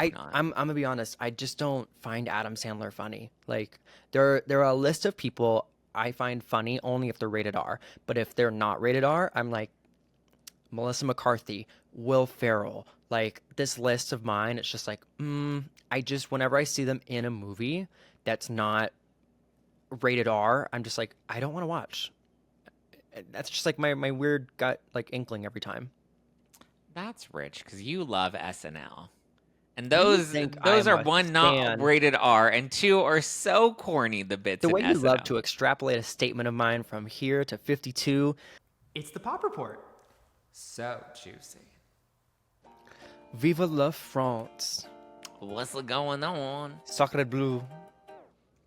hope not. I'm gonna be honest. I just don't find Adam Sandler funny. Like there are a list of people I find funny only if they're rated R. But if they're not rated R, I'm like Melissa McCarthy, Will Ferrell. Like this list of mine, it's just like, I just whenever I see them in a movie that's not rated R, I'm just like, I don't want to watch. That's just like my weird gut like inkling every time. That's rich because you love SNL. And You those think those I'm are a one not stan. rated R and two are so corny the bits The in way you love SNL. to extrapolate a statement of mine from here to 52. It's the Pop Report. So juicy. Viva la France. What's going on? Sacre bleu.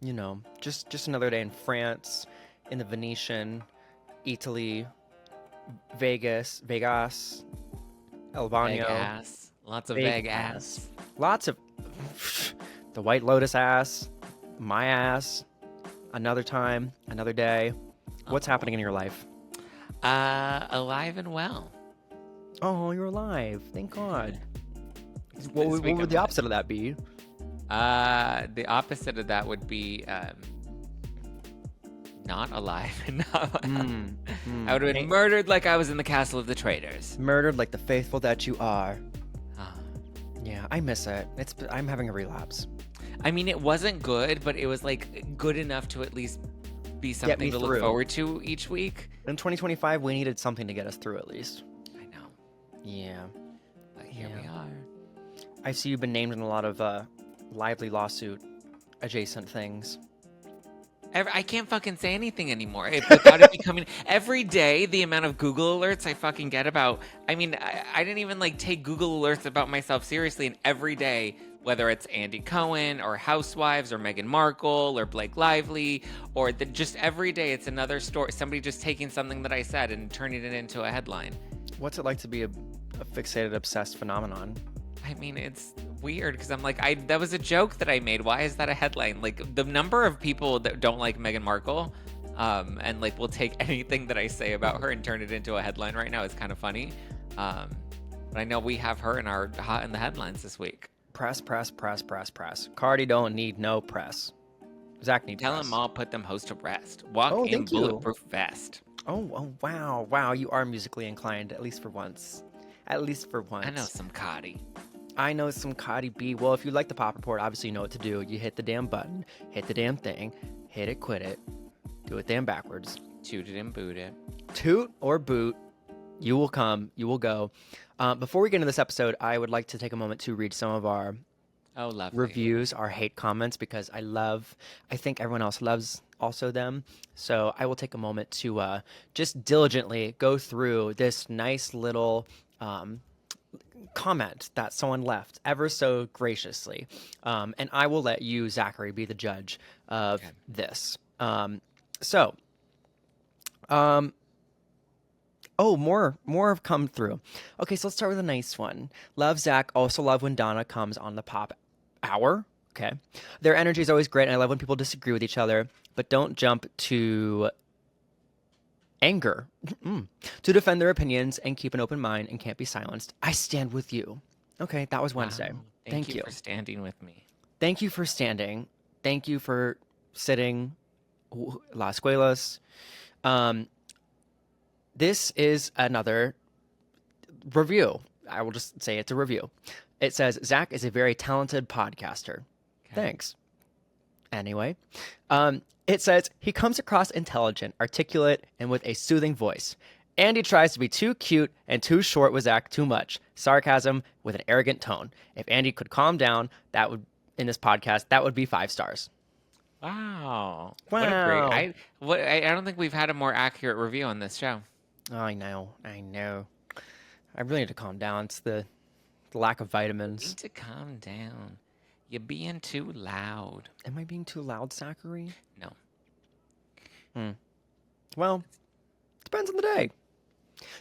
You know, just another day in France, in the Venetian, Italy, Vegas, Big Albano, ass. Lots of big big ass. ass. Lots of the White Lotus ass, my ass, another time, another day. What's happening in your life? Alive and well. Oh, you're alive. Thank God. This What week would I'm the opposite of that be? The opposite of that would be not alive and not well. I would have been murdered like I was in the castle of the traitors. Murdered like the faithful that you are. Ah. Yeah, I miss it. I'm having a relapse. I mean, it wasn't good, but it was like good enough to at least be something me to through. look forward to each week. In 2025, we needed something to get us through at least. I know, Yeah. but here Yeah. we are. I see you've been named in a lot of lively lawsuit adjacent things. I can't fucking say anything anymore without it becoming every day. The amount of Google alerts I fucking get about. I mean, I didn't even like take Google alerts about myself seriously, and every day, whether it's Andy Cohen or Housewives or Meghan Markle or Blake Lively or just every day, it's another story. Somebody just taking something that I said and turning it into a headline. What's it like to be a fixated, obsessed phenomenon? I mean, it's weird because I'm like, that was a joke that I made. Why is that a headline? Like the number of people that don't like Meghan Markle, and like will take anything that I say about her and turn it into a headline right now is kind of funny. But I know we have her in our hot in the headlines this week. Press. Cardi don't need no press. Zach needs Tell press. them all, put them host to rest. Walk Oh, in thank you. bulletproof vest. Oh, wow. You are musically inclined, at least for once. At least for once. I know some Cardi. I know some Cardi B. Well, if you like the Pop Report, obviously you know what to do. You hit the damn button, hit the damn thing, hit it, quit it, do it damn backwards. Toot it and boot it. Toot or boot, you will come, you will go. Before we get into this episode, I would like to take a moment to read some of our Oh, lovely. reviews, our hate comments, because I think everyone else loves also them. So I will take a moment to just diligently go through this nice little comment that someone left ever so graciously. And I will let you, Zachary, be the judge of this. Oh, more have come through. Okay, so let's start with a nice one. Love Zach. Also love when Donna comes on the pop hour. Okay. Their energy is always great, and I love when people disagree with each other, but don't jump to anger to defend their opinions and keep an open mind and can't be silenced. I stand with you. Okay, that was Wednesday. Wow. Thank you. For standing with me. Thank you for standing. Thank you for sitting. Las Escuelas. This is another review. I will just say it's a review. It says, Zach is a very talented podcaster. Okay. Thanks. Anyway, it says, he comes across intelligent, articulate, and with a soothing voice. Andy tries to be too cute and too short with Zach too much. Sarcasm with an arrogant tone. If Andy could calm down, that would in this podcast, that would be 5 stars. Wow. Wow. What a great. I don't think we've had a more accurate review on this show. Oh, I know. I really need to calm down. It's the lack of vitamins. You need to calm down. You're being too loud. Am I being too loud, Zachary? No. Well, depends on the day.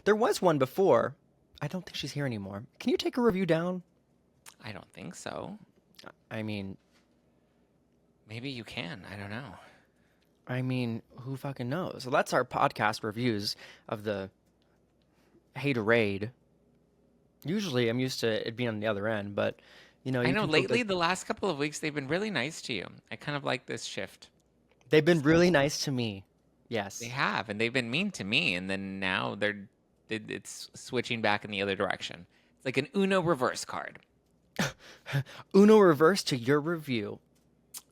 There was one before. I don't think she's here anymore. Can you take a review down? I don't think so. I mean, maybe you can. I don't know. Who fucking knows? So that's our podcast reviews of the Haterade. Usually I'm used to it being on the other end, but, You know, I you know can feel good. lately, the last couple of weeks, they've been really nice to you. I kind of like this shift. They've been So really nice to me. they Yes. have, and they've been mean to me, and then now it's switching back in the other direction. It's like an Uno reverse card. Uno reverse to your review.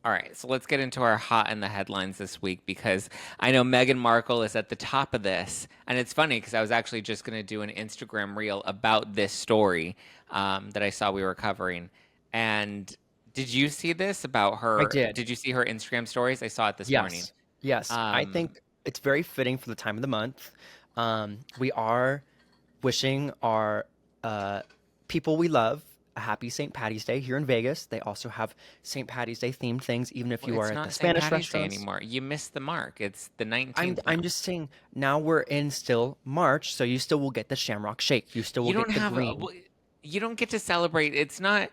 All right, so let's get into our hot in the headlines this week because I know Meghan Markle is at the top of this. And it's funny because I was actually just going to do an Instagram reel about this story that I saw we were covering. And did you see this about I her? did. Did you see her Instagram stories? I saw it this morning. Yes. Yes. I Um, think it's very fitting for the time of the month. We are wishing our uh, people we love a happy St. Patty's Day here in Vegas. They also have St. Patty's Day themed things, even if well, you are it's at the not St. Spanish Patty's Day restaurants. anymore. You missed the mark. It's the I'm 19th I'm now. just saying now we're in still March, so you still will get the Shamrock Shake. You still will You don't get the have, green. you don't get to celebrate. It's not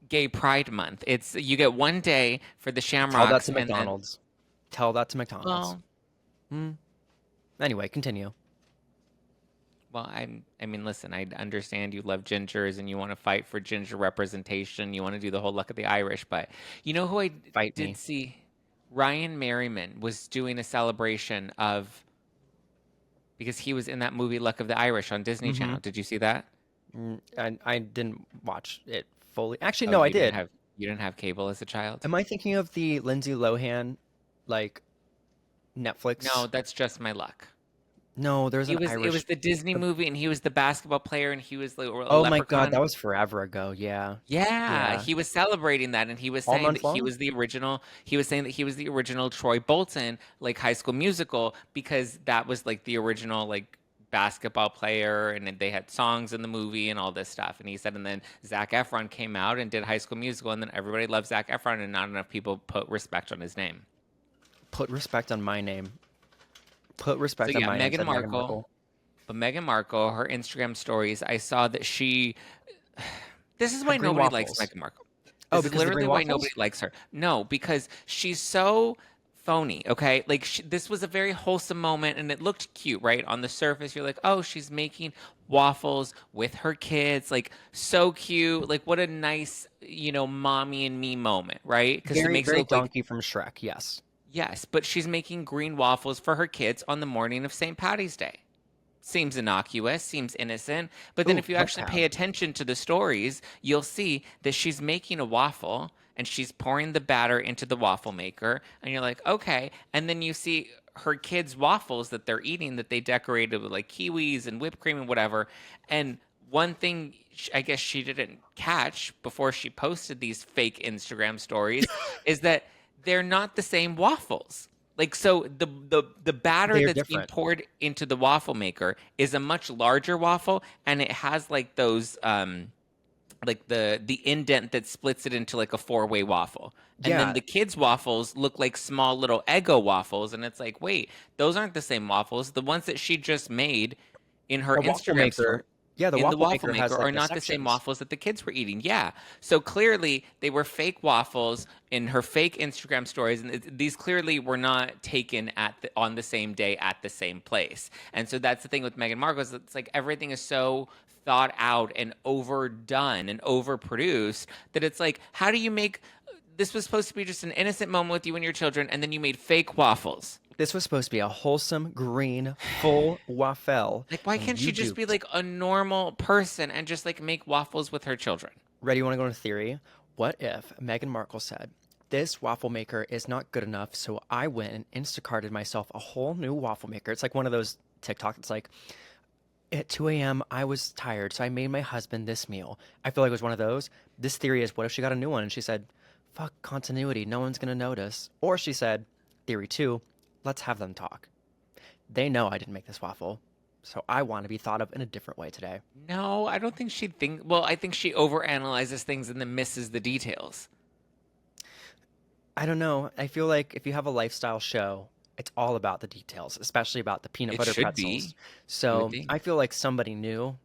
Gay Pride Month. It's you get one day for the Tell that Shamrocks, to and then McDonald's. Tell that to McDonald's. well, Hmm. Anyway, continue. I mean, listen, I understand you love gingers and you want to fight for ginger representation. You want to do the whole luck of the Irish, but you know who I Fight did me. see? Ryan Merriman was doing a celebration of because he was in that movie Luck of the Irish on Disney Mm-hmm. Channel. Did you see that? I didn't watch it fully. Actually, Oh, no, I did. you didn't have cable as a child? Am I thinking of the Lindsay Lohan, like No, Netflix? that's just my luck. No, there's He an was it was Irish. the Disney The, movie and he was the basketball player and he was a oh my God, that leprechaun. was forever ago. Yeah, Yeah, yeah. he was celebrating that and he was All saying that month long. he was saying that he was the original Troy Bolton, like High School Musical, because that was like the original like basketball player and then they had songs in the movie and all this stuff. And he said, and then Zac Efron came out and did High School Musical and then everybody loved Zac Efron and not enough people put respect on his name. Put respect on my name. Put So respect on yeah, my name, Meghan said Meghan Markle. Markle. But Meghan Markle, her Instagram stories, I saw that she. This is Had why green nobody likes waffles. Meghan Markle. Oh, This is because of the green literally why nobody waffles? likes her. No, because she's so phony, okay? Like, this was a very wholesome moment and it looked cute, right? On the surface, you're like, oh, she's making waffles with her kids. Like, so cute. Like, what a nice, mommy and me moment, right? Because it Very, makes it very look like, donkey from Shrek. Yes. yes, but she's making green waffles for her kids on the morning of St. Patty's Day. Seems innocuous, seems innocent. But then Ooh, if you must actually pay have. attention to the stories, you'll see that she's making a waffle and she's pouring the batter into the waffle maker. And you're like, okay. And then you see her kids' waffles that they're eating that they decorated with like kiwis and whipped cream and whatever. And one thing I guess she didn't catch before she posted these fake Instagram stories is that they're not the same waffles. Like so the batter They're that's being different. poured into the waffle maker is a much larger waffle and it has like those like the indent that splits it into like a four-way waffle. And then Yeah, the kids' waffles look like small little Eggo waffles and it's like, "Wait, those aren't the same waffles. The ones that she just made in her the waffle Instagram story maker. Yeah, the in the waffle waffle maker has maker are like the not the same sections. waffles that the kids were eating. Yeah. So clearly they were fake waffles in her fake Instagram stories and these clearly were not taken on the same day at the same place. And so that's the thing with Meghan Markle is it's like everything is so thought out and overdone and overproduced that it's like how do you make this was supposed to be just an innocent moment with you and your children and then you made fake waffles. This was supposed to be a wholesome, green, full waffle, Like why and can't you she just be duped. like a normal person and just like make waffles with her children? Ready? You want to go into theory? What if Meghan Markle said, "This waffle maker is not good enough, so I went and Instacarted myself a whole new waffle maker." It's like one of those TikTok. It's like at 2 a.m. I was tired, so I made my husband this meal. I feel like it was one of those. This theory is, what if she got a new one and she said, "Fuck continuity, no one's gonna notice," or she said, theory two, let's have them talk. They know I didn't make this waffle, so I want to be thought of in a different way today. No, I don't think she'd think. Well, I think she overanalyzes things and then misses the details. I don't know. I feel like if you have a lifestyle show, it's all about the details, especially about the peanut It butter should pretzels. be. You would So think. I feel like somebody knew,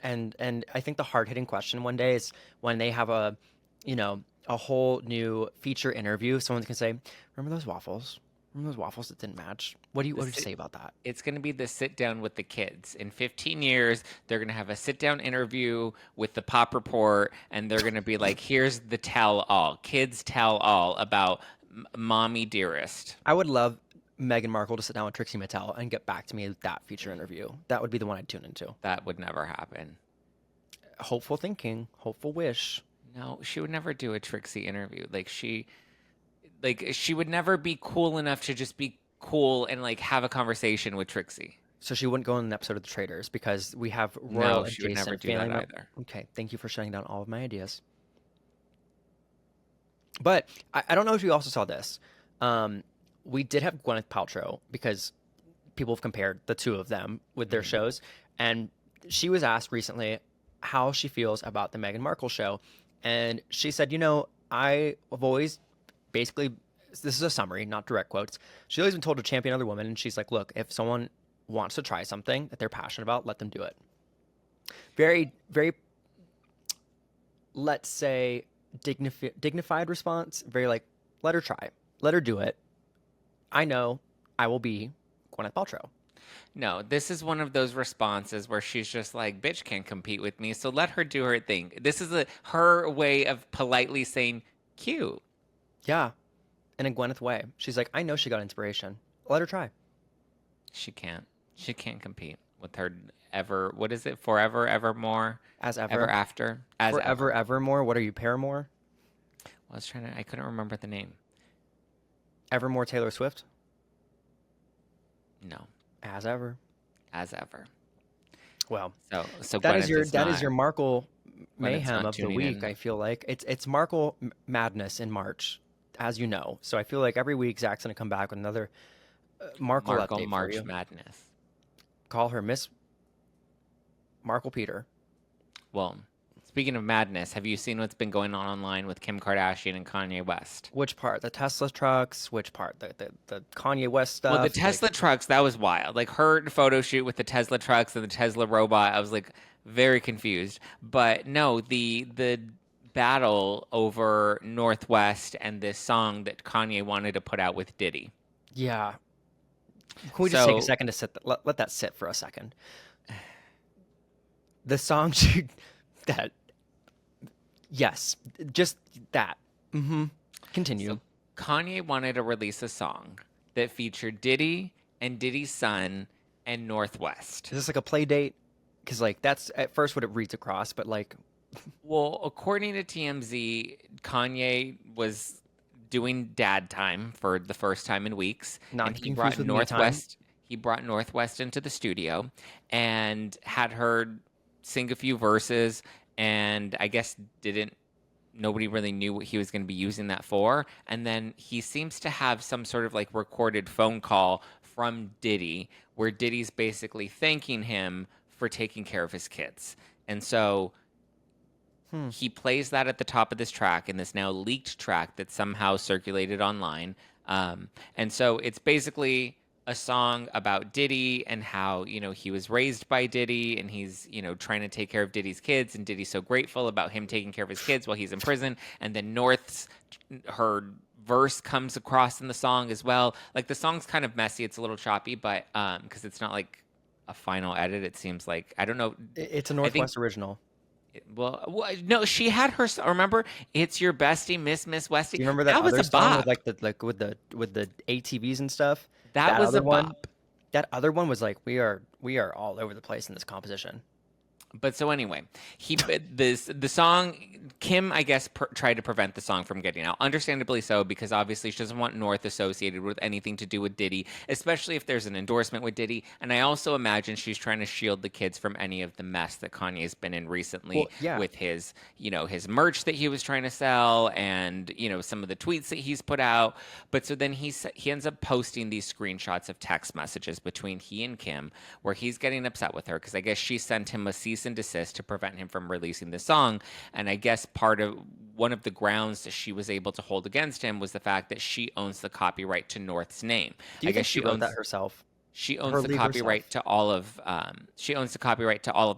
and I think the hard hitting question one day is when they have a whole new feature interview. Someone can say, "Remember those waffles? Those waffles that didn't match. What would you sit- say about that? It's going to be the sit down with the kids. In 15 years, they're going to have a sit down interview with the Pop Report, and they're going to be like, here's the tell all. Kids tell all about Mommy Dearest. I would love Meghan Markle to sit down with Trixie Mattel and get back to me with that feature interview. That would be the one I'd tune into. That would never happen. Hopeful thinking, hopeful wish. No, she would never do a Trixie interview. She would never be cool enough to just be cool and like have a conversation with Trixie. So she wouldn't go in an episode of The Traitors because we have royal No, adjacent she would never do family that mem- either. Okay, thank you for shutting down all of my ideas. But I don't know if you also saw this. We did have Gwyneth Paltrow because people have compared the two of them with their shows, and she was asked recently how she feels about the Meghan Markle show, and she said, I've always basically, this is a summary, not direct quotes. She's always been told to champion other women, and she's like, look, if someone wants to try something that they're passionate about, let them do it. Very, very, let's say, dignified response. Very like, let her try, let her do it. I know I will be Gwyneth Paltrow. No, this is one of those responses where she's just like, bitch can't compete with me, so let her do her thing. This is her way of politely saying, cute. Yeah, in a Gwyneth way. She's like, I know she got inspiration. Let her try. She can't. She can't compete with her ever. What is it? Forever, evermore, As ever. ever after, as Forever, ever. evermore. What are you, Paramore? I couldn't remember the name. Evermore Taylor Swift? No, As ever. as ever. Well, So that Gwyneth is your Markle mayhem not of the tuning week. in. I feel like it's Markle madness in March, as you know. So I feel like every week Zach's gonna come back with another Markle update March for you. Madness. Call her Miss Markle Peter. Well, speaking of madness, have you seen what's been going on online with Kim Kardashian and Kanye West? Which part? The Tesla trucks? Which part? The Kanye West stuff? Well, the Tesla trucks, that was wild. Like her photo shoot with the Tesla trucks and the Tesla robot, I was like very confused. But no, the battle over Northwest and this song that Kanye wanted to put out with Diddy. Yeah. Can we just take a So- second to let that sit for a second? The song that, yes, just that. Continue. So Kanye wanted to release a song that featured Diddy and Diddy's son and Northwest. Is this like a play date? Because like that's at first what it reads across, but like, Well, according to TMZ, Kanye was doing dad time for the first time in weeks, Not and to he confuse brought with me time. Northwest. He brought Northwest into the studio and had her sing a few verses, and I guess nobody really knew what he was going to be using that for. And then he seems to have some sort of like recorded phone call from Diddy where Diddy's basically thanking him for taking care of his kids. And so he plays that at the top of this track in this now leaked track that's somehow circulated online. And so it's basically a song about Diddy and how, he was raised by Diddy and he's, trying to take care of Diddy's kids. And Diddy's so grateful about him taking care of his kids while he's in prison. And then her verse comes across in the song as well. Like the song's kind of messy. It's a little choppy, but because it's not like a final edit, it seems like, I don't know. it's a Northwest original. Well, no, she had her. Remember, it's your bestie, Miss Westie. Do you remember that was other a song bop. with the ATVs and stuff? That was other a one. bop. That other one was like we are all over the place in this composition. But so anyway, the song, Kim, I guess, tried to prevent the song from getting out. Understandably so, because obviously she doesn't want North associated with anything to do with Diddy, especially if there's an endorsement with Diddy. And I also imagine she's trying to shield the kids from any of the mess that Kanye's been in recently with his, his merch that he was trying to sell and, some of the tweets that he's put out. But so then he ends up posting these screenshots of text messages between he and Kim where he's getting upset with her because I guess she sent him a cease and desist to prevent him from releasing the song. And I guess one of the grounds that she was able to hold against him was the fact that she owns the copyright to North's name. Do you think she wrote that herself? She owns the copyright to all of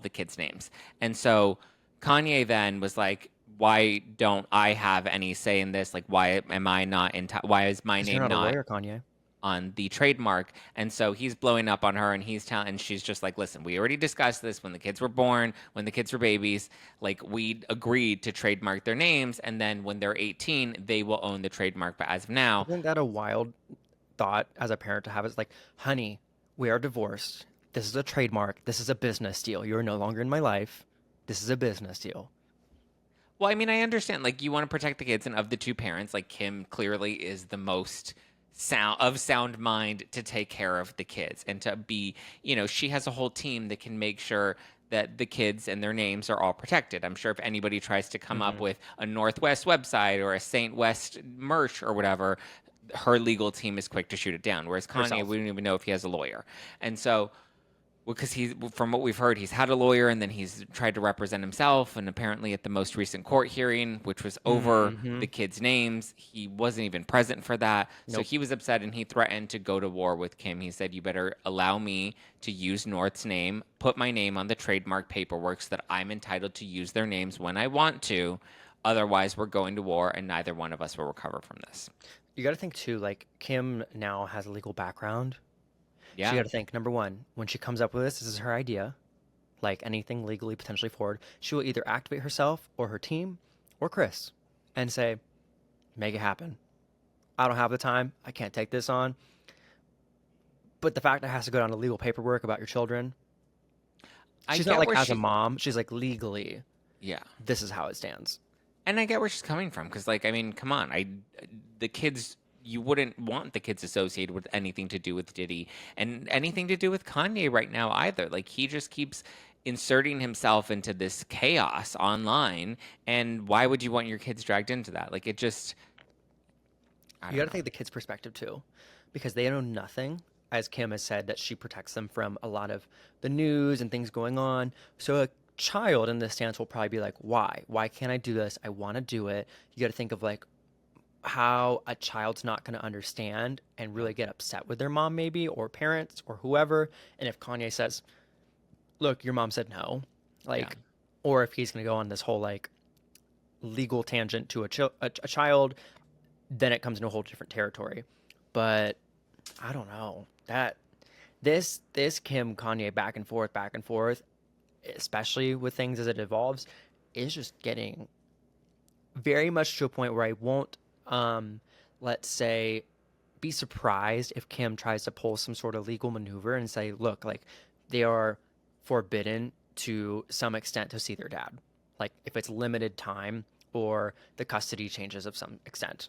the kids' names. And so Kanye then was like, why don't I have any say in this? Like, why am I not why is my name You're not not a lawyer, Kanye. on the trademark. And so he's blowing up on her and and she's just like, listen, we already discussed this when the kids were born, when the kids were babies, like we agreed to trademark their names. And then when they're 18, they will own the trademark. But as of now, Isn't that a wild thought as a parent to have? It's like, honey, we are divorced. This is a trademark. This is a business deal. You're no longer in my life. This is a business deal. well, I mean, I understand, like you want to protect the kids, and of the two parents, like Kim clearly is the most sound mind to take care of the kids and to be, she has a whole team that can make sure that the kids and their names are all protected. I'm sure if anybody tries to come up Hmm. with a Northwest website or a Saint West merch or whatever, her legal team is quick to shoot it down. Whereas Kanye, Herself. we don't even know if he has a lawyer. And so because from what we've heard, he's had a lawyer and then he's tried to represent himself. And apparently, at the most recent court hearing, which was over Hmm. the kids' names, he wasn't even present for that. So Nope. he was upset and he threatened to go to war with Kim. He said, "You better allow me to use North's name, put my name on the trademark paperwork so that I'm entitled to use their names when I want to. Otherwise, we're going to war and neither one of us will recover from this." You got to think too, like Kim now has a legal background. She Yeah. got to think, number one, when she comes up with this is her idea, like anything legally potentially forward, she will either activate herself or her team or Chris and say, make it happen. I don't have the time. I can't take this on. But the fact that it has to go down to legal paperwork about your children, I she's not get like where as a she, mom. She's like legally, yeah. this is how it stands. And I get where she's coming from because, like, I mean, come on, the kids, you wouldn't want the kids associated with anything to do with Diddy and anything to do with Kanye right now either. Like, he just keeps inserting himself into this chaos online, and why would you want your kids dragged into that? Like, it just, I You got don't to know. think the kids' perspective too, because they know nothing. As Kim has said, that she protects them from a lot of the news and things going on. So a child in this stance will probably be like, why? Why can't I do this? I want to do it. You got to think of like how a child's not going to understand and Yep. really get upset with their mom, maybe, or parents, or whoever. And if Kanye says, look, your mom said no, Yeah. like, or if he's going to go on this whole like legal tangent to a child, then it comes into a whole different territory. But I don't know that this Kim Kanye back and forth, especially with things as it evolves, is just getting very much to a point where I won't, um, let's say, be surprised if Kim tries to pull some sort of legal maneuver and say, look, like they are forbidden to some extent to see their dad, like if it's limited time or the custody changes of some extent.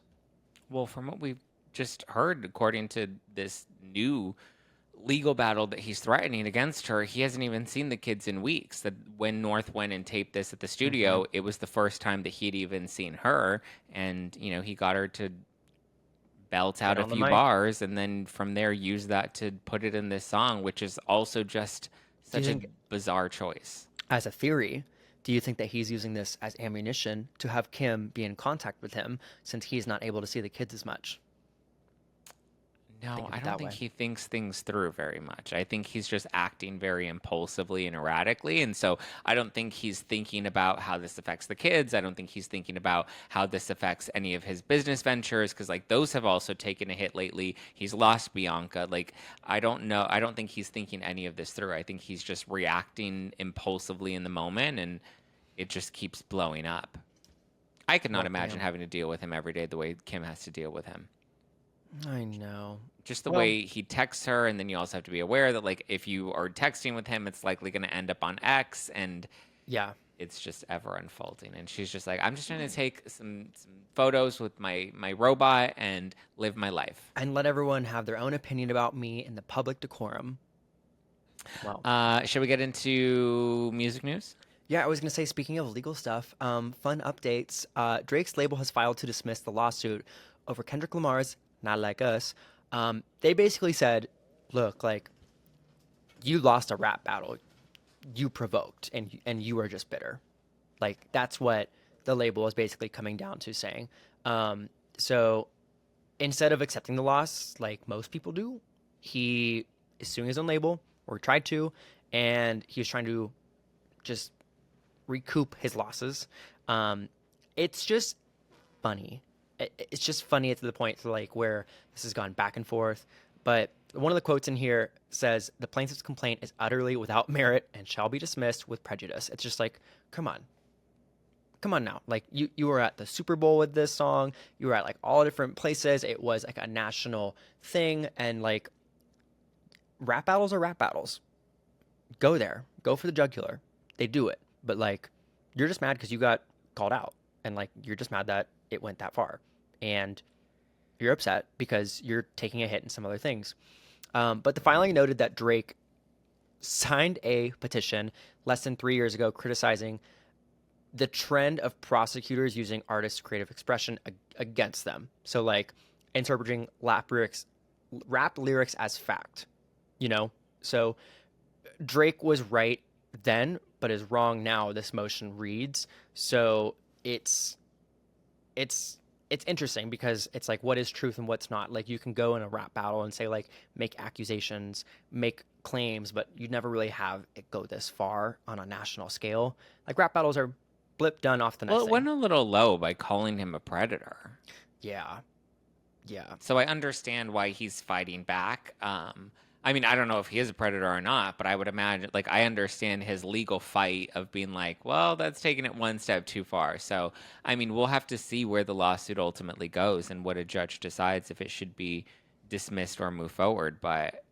Well, from what we've just heard, according to this new legal battle that he's threatening against her, he hasn't even seen the kids in weeks. That when North went and taped this at the Hmm. studio, it was the first time that he'd even seen her, and he got her to belt Get out a on the few mic. bars, and then from there use that to put it in this song, which is also just Do you such a think, bizarre choice. as a theory, do you think that he's using this as ammunition to have Kim be in contact with him since he's not able to see the kids as much? Think No, of I it don't that think way. he thinks things through very much. I think he's just acting very impulsively and erratically. And so I don't think he's thinking about how this affects the kids. I don't think he's thinking about how this affects any of his business ventures because, like, those have also taken a hit lately. He's lost Bianca. Like, I don't know. I don't think he's thinking any of this through. I think he's just reacting impulsively in the moment and it just keeps blowing up. I could not Well, imagine damn. having to deal with him every day the way Kim has to deal with him. I know. Just the Well, way he texts her, and then you also have to be aware that, like, if you are texting with him, it's likely going to end up on X, and yeah. it's just ever unfolding. And she's just like, I'm just trying to take some photos with my robot and live my life. And let everyone have their own opinion about me in the public decorum. Well, Should we get into music news? yeah, I was going to say, speaking of legal stuff, fun updates. Drake's label has filed to dismiss the lawsuit over Kendrick Lamar's Not Like Us. They basically said, look, like, you lost a rap battle. You provoked, and you were just bitter. Like, that's what the label is basically coming down to saying. So instead of accepting the loss, like most people do, he is suing his own label, or tried to, and he was trying to just recoup his losses. Um, it's just funny it's just funny to the point to like where this has gone back and forth. But one of the quotes in here says the plaintiff's complaint is utterly without merit and shall be dismissed with prejudice. It's just like, come on. Come on now. Like you were at the Super Bowl with this song. You were at like all different places. It was like a national thing, and like rap battles are rap battles. Go there. Go for the jugular. They do it. But like you're just mad because you got called out. And like you're just mad that it went that far. And you're upset because you're taking a hit in some other things. But the filing noted that Drake signed a petition less than 3 years ago criticizing the trend of prosecutors using artists' creative expression against them. So like interpreting rap lyrics as fact, you know? So Drake was right then, but is wrong now, this motion reads. So it's interesting because it's like, what is truth and what's not? Like you can go in a rap battle and say like, make accusations, make claims, but you never really have it go this far on a national scale. Like rap battles are blip done off the next Well, it thing. went a little low by calling him a predator. Yeah. Yeah. So I understand why he's fighting back. I mean, I don't know if he is a predator or not, but I would imagine, like, I understand his legal fight of being like, well, that's taking it one step too far. So, I mean, we'll have to see where the lawsuit ultimately goes and what a judge decides if it should be dismissed or move forward. But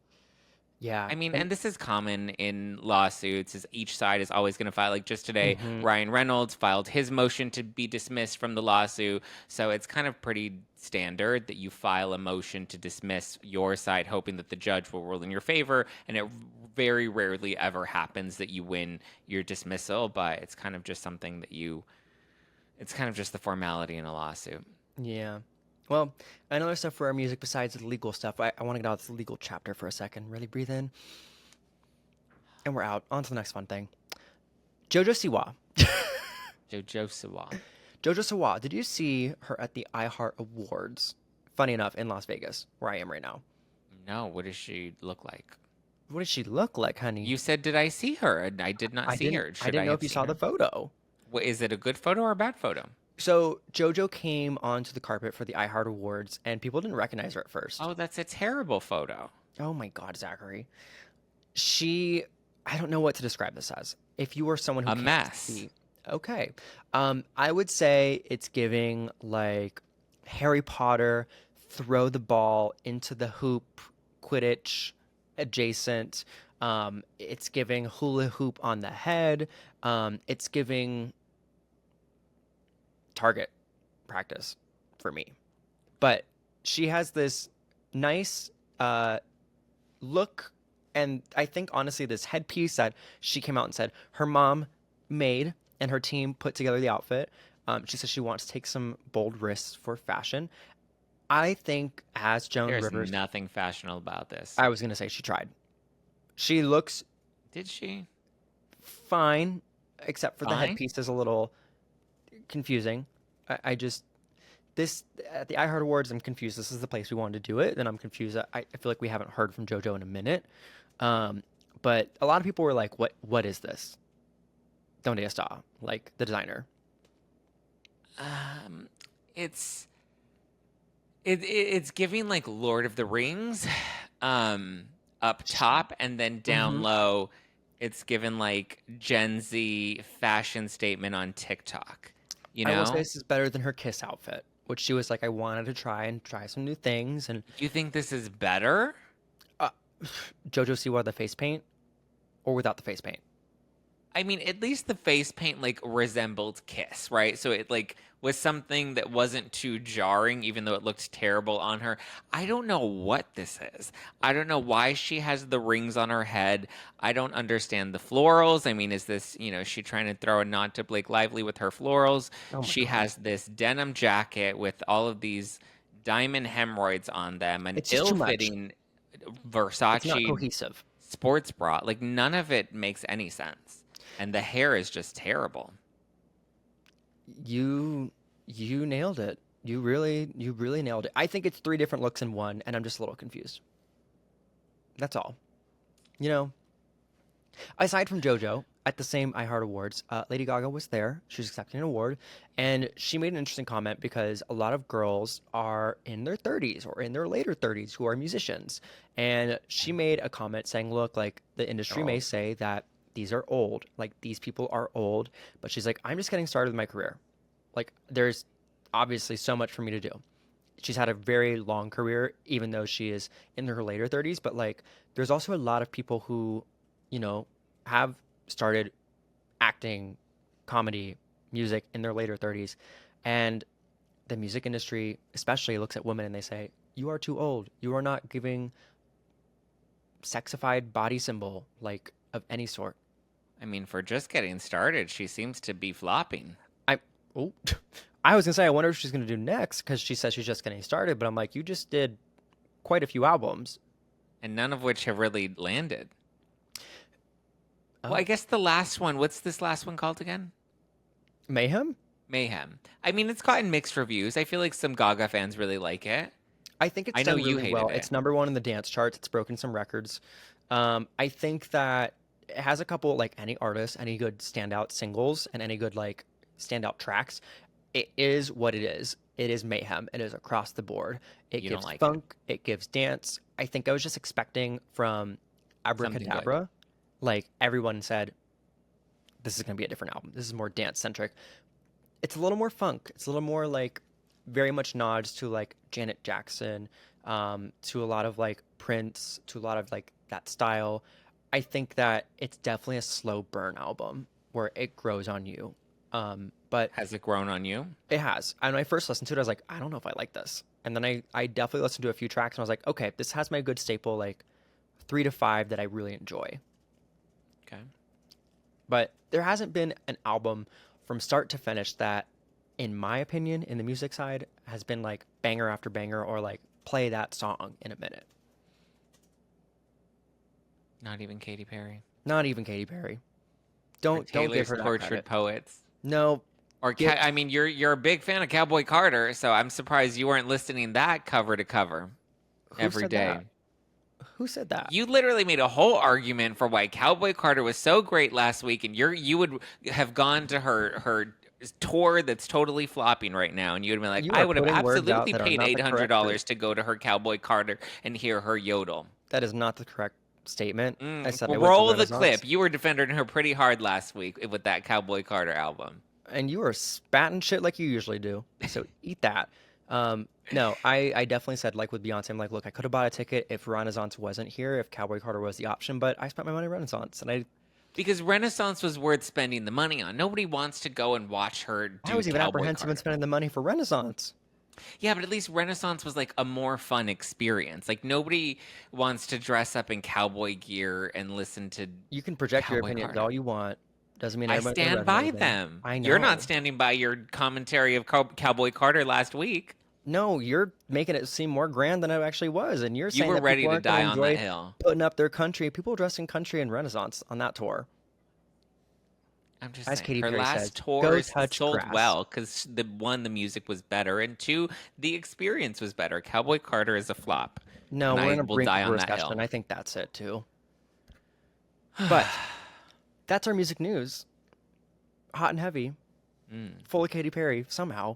Yeah. I mean, and this is common in lawsuits, is each side is always going to file. Like just today, Mhm. Ryan Reynolds filed his motion to be dismissed from the lawsuit. So it's kind of pretty standard that you file a motion to dismiss your side, hoping that the judge will rule in your favor. And it very rarely ever happens that you win your dismissal, but it's kind of just something that it's kind of just the formality in a lawsuit. Yeah. Well, another stuff for our music besides the legal stuff. I want to get out of this legal chapter for a second. Really breathe in. And we're out. On to the next fun thing. Jojo Siwa. Jojo Siwa. Jojo Siwa, did you see her at the iHeart Awards? Funny enough, in Las Vegas, where I am right now. No, what does she look like? What does she look like, honey? You said, did I see her? And I did not see her. I didn't know if you saw the photo. Is it a good photo or a bad photo? So Jojo came onto the carpet for the iHeart Awards, and people didn't recognize her at first. Oh, that's a terrible photo. Oh my God, Zachary. I don't know what to describe this as. If you were someone who A can't mess. see, okay. I would say it's giving like Harry Potter, throw the ball into the hoop, Quidditch adjacent. It's giving hula hoop on the head. It's giving target practice for me. But she has this nice look, and I think honestly this headpiece that she came out and said her mom made and her team put together the outfit. She says she wants to take some bold risks for fashion. I think as Joan There's Rivers, nothing fashionable about this. I was gonna say she tried. She looks Did she? fine, except for the Fine? headpiece is a little confusing. I just this at the iHeart Awards, I'm confused. This is the place we wanted to do it, and I'm confused. I feel like we haven't heard from JoJo in a minute. But a lot of people were like, "What is this? Donde está?" Like the designer. It's it's giving like Lord of the Rings, up top, and then down Mhm. low, it's given like Gen Z fashion statement on TikTok. You I will say know? this is better than her Kiss outfit, which she was like, "I wanted to try some new things." And You think this is better? uh, JoJo Siwa the face paint, or without the face paint. I mean, at least the face paint like resembled Kiss, right? So it like was something that wasn't too jarring, even though it looked terrible on her. I don't know what this is. I don't know why she has the rings on her head. I don't understand the florals. I mean, is this, is she trying to throw a nod to Blake Lively with her florals? Oh my She God. has this denim jacket with all of these diamond hemorrhoids on them, an It's just too much. ill-fitting It's not Versace cohesive. sports bra. Like none of it makes any sense. And the hair is just terrible. You nailed it. You really nailed it. I think it's 3 different looks in one, and I'm just a little confused. That's all. You know, Aside from JoJo, at the same iHeart Awards, Lady Gaga was there. She was accepting an award, and she made an interesting comment because a lot of girls are in their 30s or in their later 30s who are musicians. And she made a comment saying, look, like the industry may old. say that these are old, like these people are old, but she's like, I'm just getting started with my career. Like, there's obviously so much for me to do. She's had a very long career, even though she is in her later 30s, but like, there's also a lot of people who, you know, have started acting, comedy, music in their later 30s. And the music industry, especially, looks at women and they say, you are too old. You are not giving sexified body symbol, like, of any sort. I mean, for just getting started, she seems to be flopping. I, oh, I was gonna say, I wonder what she's gonna do next because she says she's just getting started, but I'm like, you just did quite a few albums. And none of which have really landed. Oh, Well, I guess the last one, what's this last one called again? Mayhem? Mayhem. I mean, it's gotten mixed reviews. I feel like some Gaga fans really like it. I think it's I know done you really hated well. it. It's number one in the dance charts. It's broken some records. I think that it has a couple, like any artist, any good standout singles and any good like standout tracks. It is what it is. It is mayhem. It is across the board. It You don't gives like it. funk. It gives dance. I think I was just expecting from Something good. Abracadabra, like everyone said, this is going to be a different album. This is more dance centric. It's a little more funk. It's a little more like very much nods to like Janet Jackson, to a lot of like Prince, to a lot of like that style. I think that it's definitely a slow burn album where it grows on you. But Has it grown on you? it has. And when I first listened to it, I was like, I don't know if I like this. And then I definitely listened to a few tracks and I was like, okay, this has my good staple, like 3 to 5 that I really enjoy. Okay. But there hasn't been an album from start to finish that, in my opinion, in the music side, has been like banger after banger or like play that song in a minute. Not even Katy Perry. Not even Katy Perry. Or Don't give Taylor's her that Tortured credit. Poets. No, Or Get- I mean, you're a big fan of Cowboy Carter, so I'm surprised you weren't listening that cover to cover who every said day. that? Who said that? You literally made a whole argument for why Cowboy Carter was so great last week, and you would have gone to her tour that's totally flopping right now, and you would have been like, You I are would have putting words out absolutely that are paid not the correct $800 to go to her Cowboy Carter and hear her yodel. That is not the correct statement. I said I Well, went to roll the Renaissance, clip. You were defending her pretty hard last week with that Cowboy Carter album. and you were spatting shit like you usually do. So eat that. No, I definitely said, like with Beyonce, I'm like, look, I could have bought a ticket if Renaissance wasn't here, if Cowboy Carter was the option, but I spent my money on Renaissance, and Because Renaissance was worth spending the money on. Nobody wants to go and watch her do I was even Cowboy apprehensive in Carter. spending the money for Renaissance. Yeah, but at least Renaissance was like a more fun experience. Like nobody wants to dress up in cowboy gear and listen to. You can project your Cowboy opinions Carter. all you want. Doesn't mean I everyone's gonna stand resonate by with it. them. I know. You're not standing by your commentary of Cowboy Carter last week. No, you're making it seem more grand than it actually was, and you're You saying were that ready people to aren't gonna die on enjoy that hill. putting up their country. People dressed in country and Renaissance on that tour. I'm just As saying, Katy her Perry last says, tour "Go touch sold grass." well because the music was better, and two, the experience was better. Cowboy Carter is a flop. No, and we're I in a will brink die of on that recession. hill. I think that's it too. But that's our music news. Hot and heavy, full of Katy Perry somehow.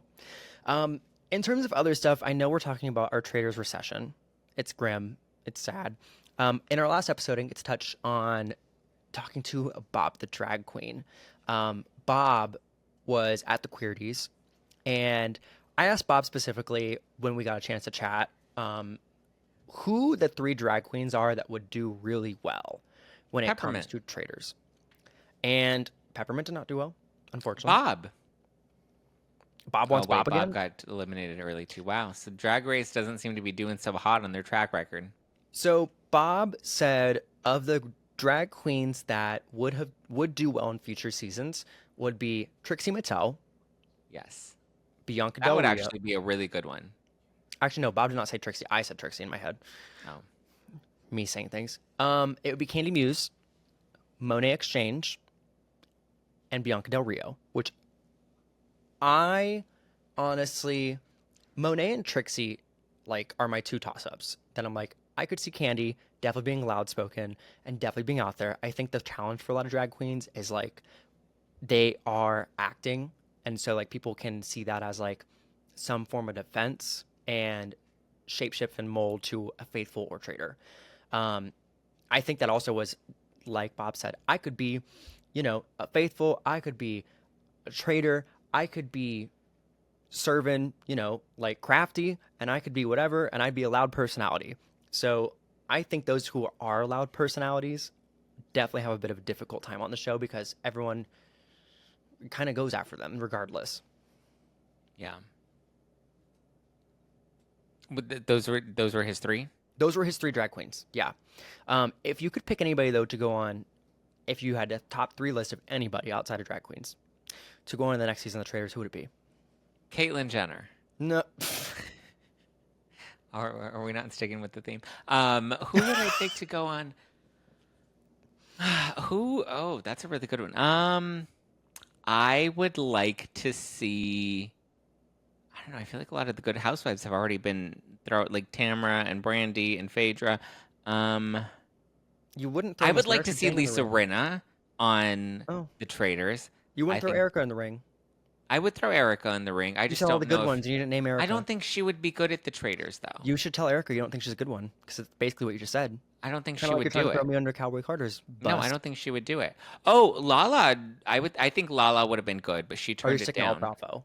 In terms of other stuff, I know we're talking about our Traitors recession. It's grim. It's sad. In our last episode, I gets touched on talking to Bob, the drag queen. Bob was at the Queerties, and I asked Bob specifically when we got a chance to chat, who the 3 drag queens are that would do really well when it comes Peppermint. to Traitors. And Peppermint did not do well, unfortunately. Bob wants Oh, wait, Bob again. Bob got eliminated early too. Wow. So Drag Race doesn't seem to be doing so hot on their track record. So Bob said of the drag queens that would do well in future seasons would be Trixie Mattel, Yes. Bianca That Del would Rio. actually be a really good one. Actually, no, Bob did not say Trixie. I said Trixie in my head. Oh. Me saying things. It would be Candy Muse, Monet Exchange, and Bianca Del Rio, which I honestly, Monet and Trixie, like, are my 2 toss-ups. Then I'm like, I could see Candy definitely being loud spoken and definitely being out there. I think the challenge for a lot of drag queens is like they are acting, and so like people can see that as like some form of defense and shapeshift and mold to a faithful or traitor. Um, I think that also was like Bob said, I could be, a faithful, I could be a traitor, I could be serving, like crafty, and I could be whatever, and I'd be a loud personality. So I think those who are loud personalities definitely have a bit of a difficult time on the show because everyone kind of goes after them regardless. Yeah. But those were his three. Those were his three drag queens. Yeah. If you could pick anybody though to go on, if you had a top three list of anybody outside of drag queens to go on in the next season of the Traitors, who would it be? Caitlyn Jenner. No. Are we not sticking with the theme? Who would I pick to go on? Who? Oh, that's a really good one. I would like to see. I don't know. I feel like a lot of the good housewives have already been throughout, like Tamara and Brandy and Phaedra. You wouldn't throw I Miss would like to America see Jenny in the Lisa ring. Rinna on Oh. the Traitors. You wouldn't I throw think Erica in the ring. I would throw Erica in the ring. I You just said all the don't good know. ones and you didn't name Erica. I don't think she would be good at the Traitors, though. You should tell Erica you don't think she's a good one because it's basically what you just said. I don't think Kind she of like would you're trying do to throw it. me under Cowboy Carter's bus. No, I don't think she would do it. Oh, Lala, I think Lala would have been good, but she Or you're turned it sticking all down. Bravo.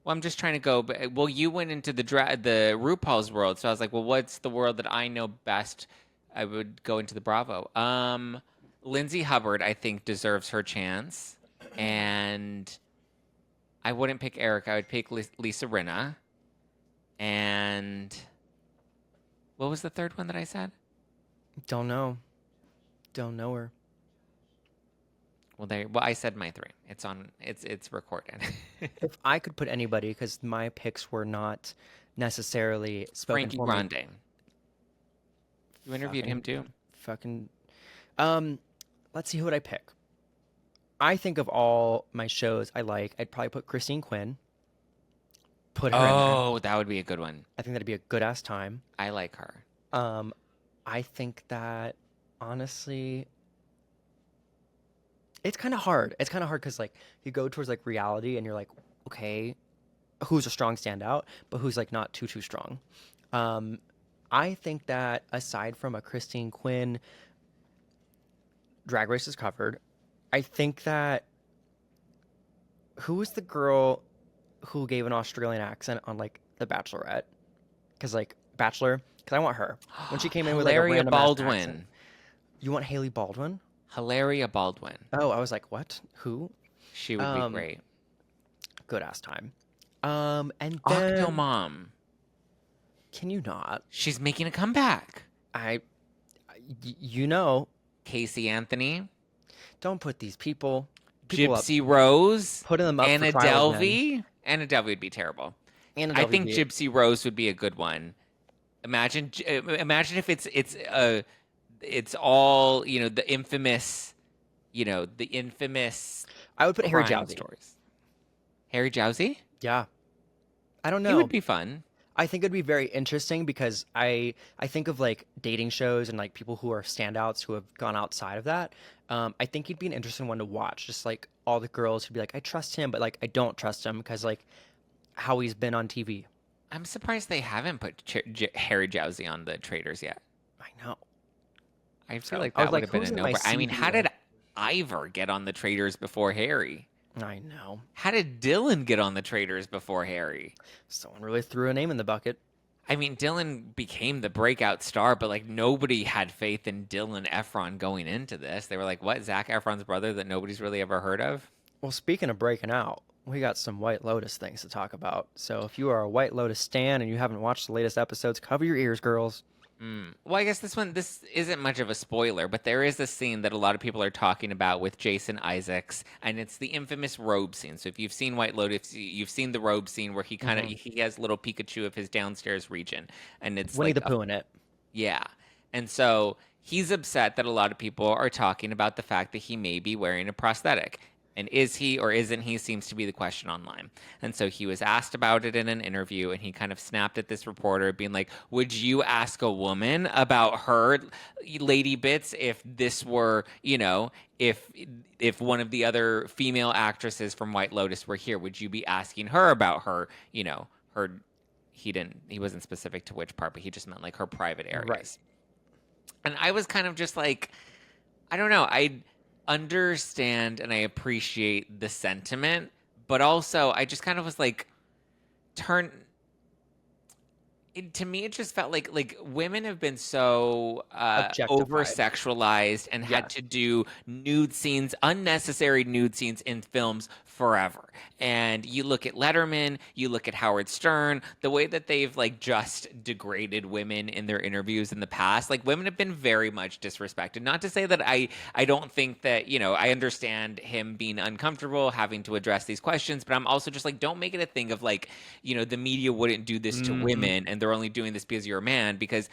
Well, I'm just trying to go. Well, you went into the RuPaul's world, so I was like, well, what's the world that I know best? I would go into the Bravo. Lindsay Hubbard, I think, deserves her chance, and I wouldn't pick Erica. I would pick Lisa Rinna, and what was the third one that I said? Don't know. Don't know her. Well, I said my three. It's on. It's recorded. If I could put anybody, because my picks were not necessarily spoken Frankie for me. Grande. You interviewed him too. Fucking. Let's see, who would I pick? I think of all my shows I like, I'd probably put Christine Quinn. Put her in there. Oh, that would be a good one. I think that'd be a good ass time. I like her. I think that honestly, it's kind of hard. It's kind of hard because like you go towards like reality and you're like, okay, who's a strong standout, but who's like not too strong. I think that aside from a Christine Quinn, Drag Race is covered. I think that who was the girl who gave an Australian accent on like The Bachelorette? Because like Bachelor, because I want her when she came in with like a Hilaria random ass Baldwin. accent. You want Haley Baldwin? Hilaria Baldwin. Oh, I was like, what? Who? She would be great. Good ass time. And then Octomom. can you not? She's making a comeback. You know, Casey Anthony. don't put these people up. Gypsy Rose. Putting them up Anna for trial again. Delvey. Anna Delvey would be terrible. Anna I Delvey think be- Gypsy Rose would be a good one. Imagine if it's all the infamous, I would put Harry crime Jowsey. stories. Harry Jowsey. Yeah. I don't He know. would be fun. I think it'd be very interesting because I think of like dating shows and like people who are standouts who have gone outside of that. I think he'd be an interesting one to watch. Just like all the girls who'd be like, I trust him, but like I don't trust him because like how he's been on TV. I'm surprised they haven't put Harry Jowsey on the Traitors yet. I know. I feel So, like I was that would like, have been who's a in no. my I mean, CV how then? did Ivor get on the Traitors before Harry? I know. How did Dylan get on the Traitors before Harry? Someone really threw a name in the bucket. I mean, Dylan became the breakout star, but like nobody had faith in Dylan Efron going into this. They were like, "What? Zac Efron's brother that nobody's really ever heard of?" Well, speaking of breaking out, we got some White Lotus things to talk about. So if you are a White Lotus stan and you haven't watched the latest episodes, cover your ears, girls. Well, I guess this isn't much of a spoiler, but there is a scene that a lot of people are talking about with Jason Isaacs, and it's the infamous robe scene. So if you've seen White Lotus, you've seen the robe scene where he kind of he has little Pikachu of his downstairs region, and it's Winnie like the Pooh in it. yeah. And so he's upset that a lot of people are talking about the fact that he may be wearing a prosthetic. And is he or isn't he seems to be the question online. And so he was asked about it in an interview, and he kind of snapped at this reporter, being like, would you ask a woman about her lady bits if this were, if one of the other female actresses from White Lotus were here? Would you be asking her about her, her he wasn't specific to which part, but he just meant like her private areas. Right. And I was kind of just like, I don't know. I understand and I appreciate the sentiment, but also I just kind of was like, to me, it just felt like women have been so over sexualized and had to do nude scenes, unnecessary nude scenes in films forever. And you look at Letterman, you look at Howard Stern, the way that they've like just degraded women in their interviews in the past, like women have been very much disrespected. Not to say that I don't think that, I understand him being uncomfortable having to address these questions, but I'm also just like, don't make it a thing of like, the media wouldn't do this to women and they're only doing this because you're a man, because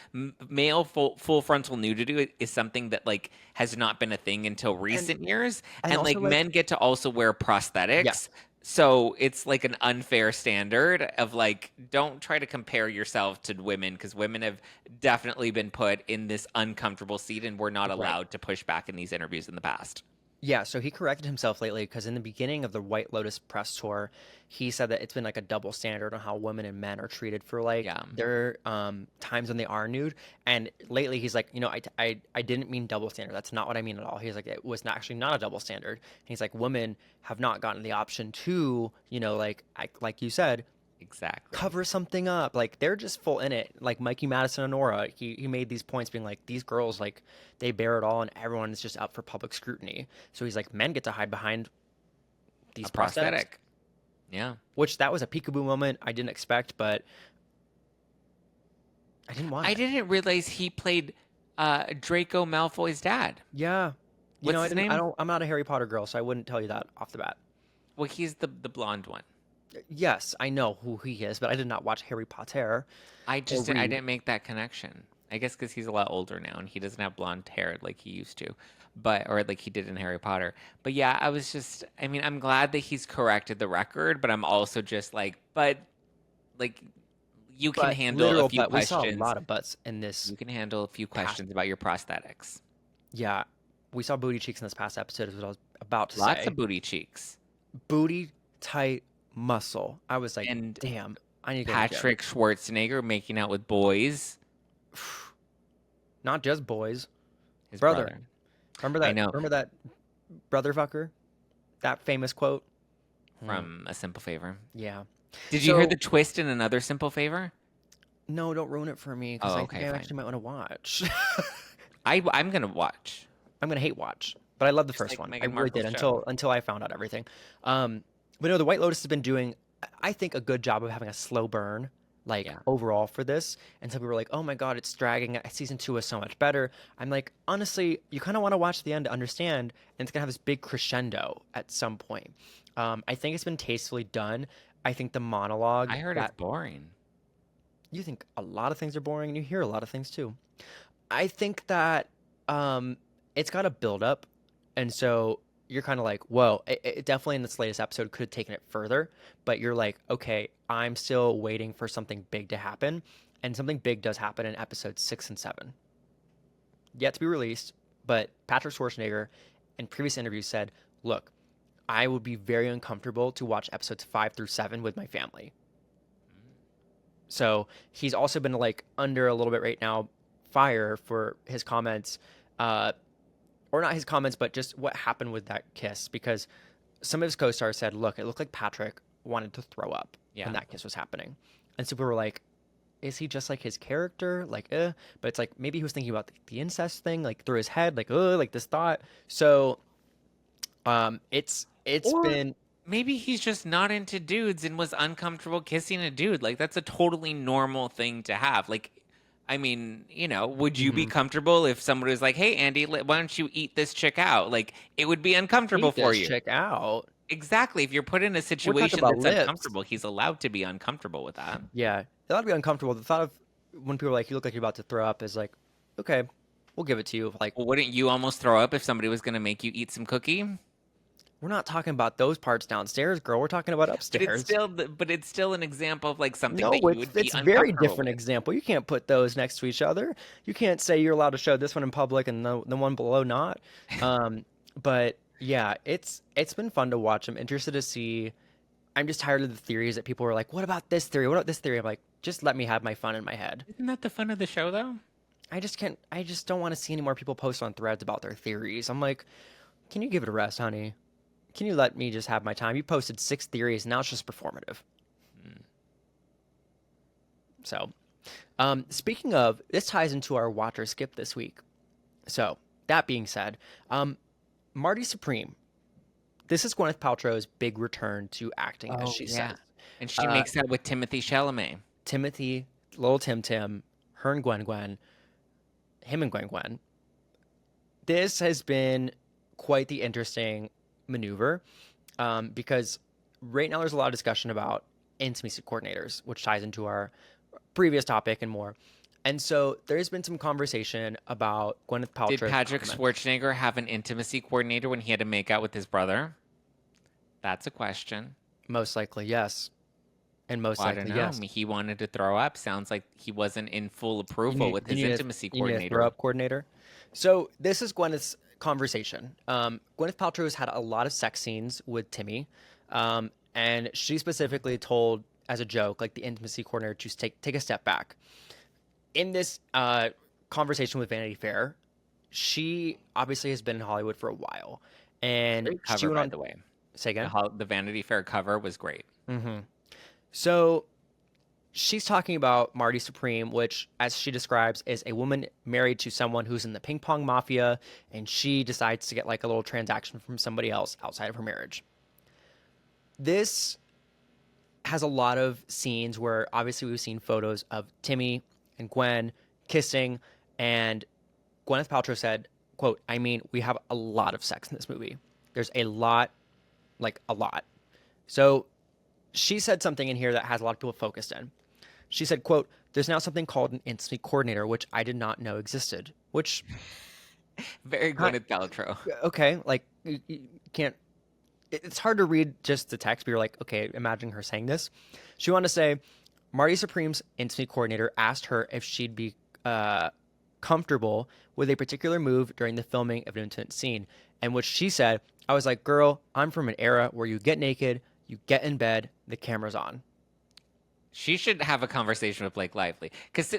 male full frontal nudity is something that like has not been a thing until recent years. And like men get to also wear prosthetics. Yeah. So it's like an unfair standard of like, don't try to compare yourself to women, because women have definitely been put in this uncomfortable seat and we're not allowed to push back in these interviews in the past. Yeah, so he corrected himself lately because in the beginning of the White Lotus press tour, he said that it's been like a double standard on how women and men are treated for like their times when they are nude. And lately he's like, I didn't mean double standard. That's not what I mean at all. He's like, it was actually not a double standard. And he's like, women have not gotten the option to, like you said, exactly, cover something up. Like they're just full in it. Like Mikey Madison and Nora, he made these points being like, these girls, like they bear it all and everyone is just up for public scrutiny. So he's like, men get to hide behind these prosthetic. Yeah. Which that was a peekaboo moment I didn't expect, but I didn't want it. I didn't realize he played Draco Malfoy's dad. Yeah. What's his name? I'm not a Harry Potter girl, so I wouldn't tell you that off the bat. Well, he's the blonde one. Yes, I know who he is, but I did not watch Harry Potter. I didn't make that connection. I guess because he's a lot older now and he doesn't have blonde hair like he used to, or like he did in Harry Potter. But yeah, I'm glad that he's corrected the record, but I'm also just like, you can handle a few questions. We saw a lot of butts in this. You can handle a few questions about your prosthetics. Yeah, we saw booty cheeks in this past episode, is what I was about to say. Lots of booty cheeks. Booty tight muscle. I was like, damn, I need to go Patrick Schwarzenegger making out with boys. Not just boys. His brother. Remember that? I know. Remember that brother fucker? That famous quote? From A Simple Favor. Yeah. Did you hear the twist in Another Simple Favor? No, don't ruin it for me, because I actually might want to watch. I'm going to watch. I'm going to hate watch. But I love the first one. Meghan I really Markle's did show. until I found out everything. But no, the White Lotus has been doing, I think, a good job of having a slow burn, overall for this. And some people were like, oh my God, it's dragging. Season 2 is so much better. I'm like, honestly, you kind of want to watch the end to understand, and it's going to have this big crescendo at some point. I think it's been tastefully done. I think the monologue. I heard it's boring. You think a lot of things are boring, and you hear a lot of things too. I think that it's got a build up, and so you're kind of like, whoa, it definitely in this latest episode could have taken it further, but you're like, okay, I'm still waiting for something big to happen, and something big does happen in episodes 6 and 7. Yet to be released, but Patrick Schwarzenegger in previous interviews said, look, I would be very uncomfortable to watch episodes 5 through 7 with my family. So he's also been under a little bit right now fire for his comments, or not his comments, but just what happened with that kiss, because some of his co-stars said, look, it looked like Patrick wanted to throw up when that kiss was happening. And so people were like, is he just like his character? But it's like, maybe he was thinking about the incest thing, through his head, this thought. So it's been... Maybe he's just not into dudes and was uncomfortable kissing a dude. That's a totally normal thing to have. Would you be comfortable if somebody was like, hey, Andy, why don't you eat this chick out? It would be uncomfortable for you. Chick out. Exactly. If you're put in a situation that's uncomfortable, he's allowed to be uncomfortable with that. Yeah. Allowed to be uncomfortable. The thought of when people are like, you look like you're about to throw up is like, okay, we'll give it to you. Well, wouldn't you almost throw up if somebody was going to make you eat some cookie? we're not talking about those parts downstairs, girl. We're talking about But it's upstairs. still, but it's still an example of like something No, that you would be it's very uncomfortable different with. example. You can't put those next to each other. You can't say you're allowed to show this one in public and the one below not. Um, but yeah, it's been fun to watch. I'm interested to see. I'm just tired of the theories that people are like, "What about this theory? What about this theory?" I'm like, just let me have my fun in my head. Isn't that the fun of the show, though? I just can't. I just don't want to see any more people post on threads about their theories. I'm like, can you give it a rest, honey? Can you let me just have my time? You posted 6 theories, now it's just performative. So, speaking of, this ties into our watch or skip this week. So, that being said, Marty Supreme. This is Gwyneth Paltrow's big return to acting, as Oh, she yeah. says. And she Uh, makes that with Timothy Chalamet. Timothy, little Tim Tim, her and Gwen, him and Gwen. This has been quite the interesting maneuver because right now there's a lot of discussion about intimacy coordinators, which ties into our previous topic and more. And so there's been some conversation about Gwyneth Did Paltrow's Patrick comments. Schwarzenegger have an intimacy coordinator when he had to make out with his brother? That's a question. Most likely, yes. And most Well, I don't likely, know. I yes. mean, he wanted to throw up. Sounds like he wasn't in full approval with his intimacy You need a throw coordinator. up coordinator. So this is Gwyneth's conversation. Gwyneth Paltrow has had a lot of sex scenes with Timmy, and she specifically told, as a joke, like the intimacy coordinator to take a step back. In this conversation with Vanity Fair, she obviously has been in Hollywood for a while, and Great she cover, went by on. the way. Say again. The Vanity Fair cover was great. So she's talking about Marty Supreme, which, as she describes, is a woman married to someone who's in the ping pong mafia, and she decides to get like a little transaction from somebody else outside of her marriage. This has a lot of scenes where obviously we've seen photos of Timmy and Gwen kissing, and Gwyneth Paltrow said, quote, I mean, we have a lot of sex in this movie. There's a lot, like a lot. So she said something in here that has a lot of people focused in. She said, quote, there's now something called an intimacy coordinator, which I did not know existed, which, Very Gwyneth Paltrow. okay, like you can't, it's hard to read just the text, but you're like, okay, imagine her saying this. She wanted to say, Marty Supreme's intimacy coordinator asked her if she'd be comfortable with a particular move during the filming of an intimate scene. And what she said, I was like, girl, I'm from an era where you get naked, you get in bed, the camera's on. She should have a conversation with Blake Lively.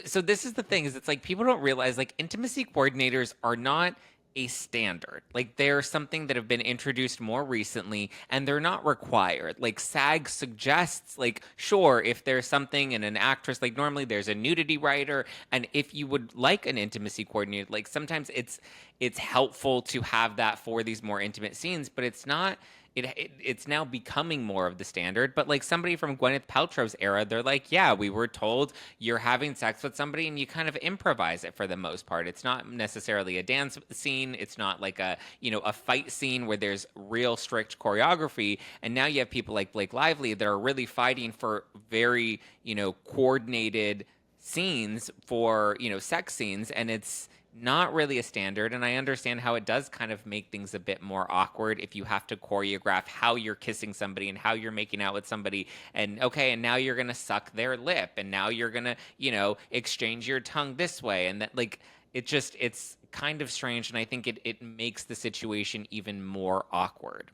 So this is the thing, is it's like people don't realize like intimacy coordinators are not a standard. Like they're something that have been introduced more recently and they're not required. Like SAG suggests, like, sure, if there's something in an actress, like normally there's a nudity writer, and if you would like an intimacy coordinator, like sometimes it's helpful to have that for these more intimate scenes, but it's not. It's now becoming more of the standard. But like somebody from Gwyneth Paltrow's era, they're like, yeah, we were told you're having sex with somebody and you kind of improvise it for the most part. It's not necessarily a dance scene. It's not like a fight scene where there's real strict choreography. And now you have people like Blake Lively that are really fighting for very, coordinated scenes for, sex scenes. And it's not really a standard, and I understand how it does kind of make things a bit more awkward if you have to choreograph how you're kissing somebody and how you're making out with somebody, and now you're gonna suck their lip, and now you're gonna exchange your tongue this way, and that like it's kind of strange, and I think it makes the situation even more awkward.